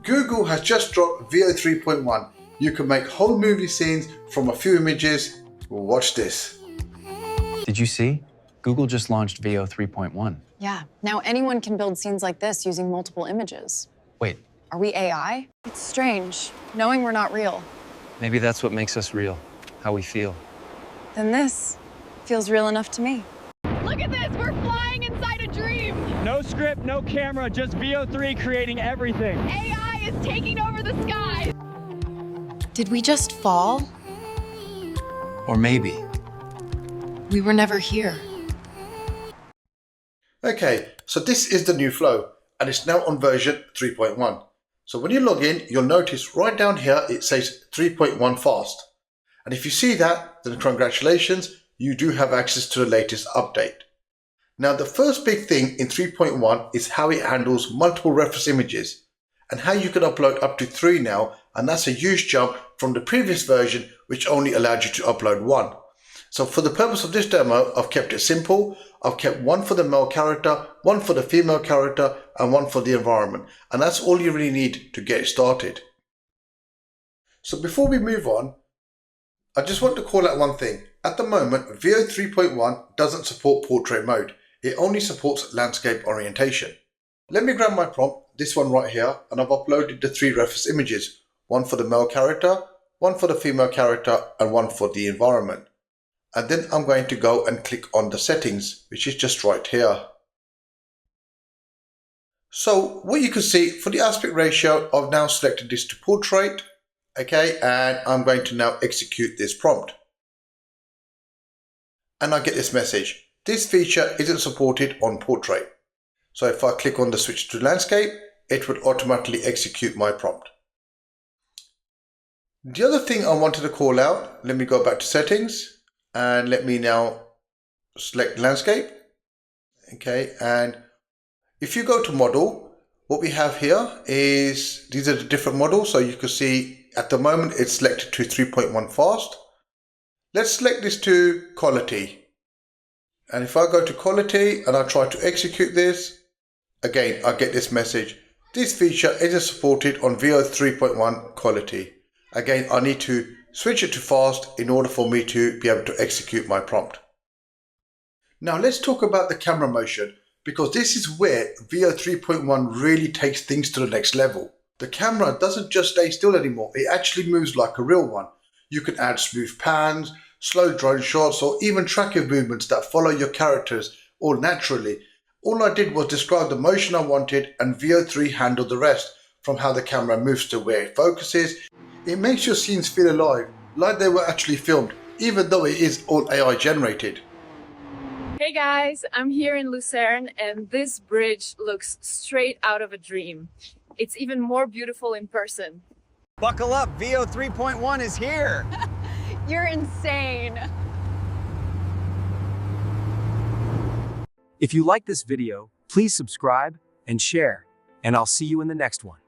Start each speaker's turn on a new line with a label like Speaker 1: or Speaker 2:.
Speaker 1: Google has just dropped Veo 3.1. You can make whole movie scenes from a few images. Watch this.
Speaker 2: Did you see? Google just launched Veo 3.1.
Speaker 3: Yeah, now anyone can build scenes like this using multiple images.
Speaker 2: Wait,
Speaker 3: Are we AI? It's strange, knowing we're not real.
Speaker 2: maybe that's what makes us real, how we feel.
Speaker 3: Then this feels real enough to me.
Speaker 4: Look at this, we're flying inside a dream.
Speaker 5: No script, no camera, just Veo 3 creating everything.
Speaker 4: AI is taking over the sky.
Speaker 3: Did we just fall?
Speaker 2: Or maybe.
Speaker 3: We were never here.
Speaker 1: Okay, so this is the new flow and it's now on version 3.1. So when you log in, you'll notice right down here it says 3.1 fast. And if you see that, then congratulations, you do have access to the latest update. Now the first big thing in 3.1 is how it handles multiple reference images and how you can upload up to 3 now, and that's a huge jump from the previous version which only allowed you to upload 1. So for the purpose of this demo, I've kept it simple. I've kept 1 for the male character, 1 for the female character, and 1 for the environment. And that's all you really need to get started. So before we move on, I just want to call out one thing. At the moment, Veo 3.1 doesn't support portrait mode. It only supports landscape orientation. Let me grab my prompt, this one right here, and I've uploaded the 3 reference images. 1 for the male character, 1 for the female character, and 1 for the environment. And then I'm going to go and click on the settings, which is just right here. So what you can see for the aspect ratio, I've now selected this to portrait. Okay, and I'm going to now execute this prompt. And I get this message. This feature isn't supported on portrait. So if I click on the switch to landscape, it would automatically execute my prompt. The other thing I wanted to call out, let me go back to settings. And let me now select landscape. Okay, and if you go to model, what we have here is, these are the different models. So you can see at the moment it's selected to 3.1 fast. Let's select this to quality. And if I go to quality and I try to execute this, again, I get this message. This feature isn't supported on Veo 3.1 quality. Again, I need to switch it to fast in order for me to be able to execute my prompt. Now let's talk about the camera motion, because this is where Veo 3.1 really takes things to the next level. The camera doesn't just stay still anymore, it actually moves like a real one. You can add smooth pans, slow drone shots, or even tracking movements that follow your characters all naturally. All I did was describe the motion I wanted and Veo 3 handled the rest, from how the camera moves to where it focuses. It makes your scenes feel alive, like they were actually filmed, even though it is all AI generated.
Speaker 4: Hey guys, I'm here in Lucerne and this bridge looks straight out of a dream. It's even more beautiful in person.
Speaker 5: Buckle up, Veo 3.1 is here.
Speaker 4: You're insane.
Speaker 6: If you like this video, please subscribe and share, and I'll see you in the next one.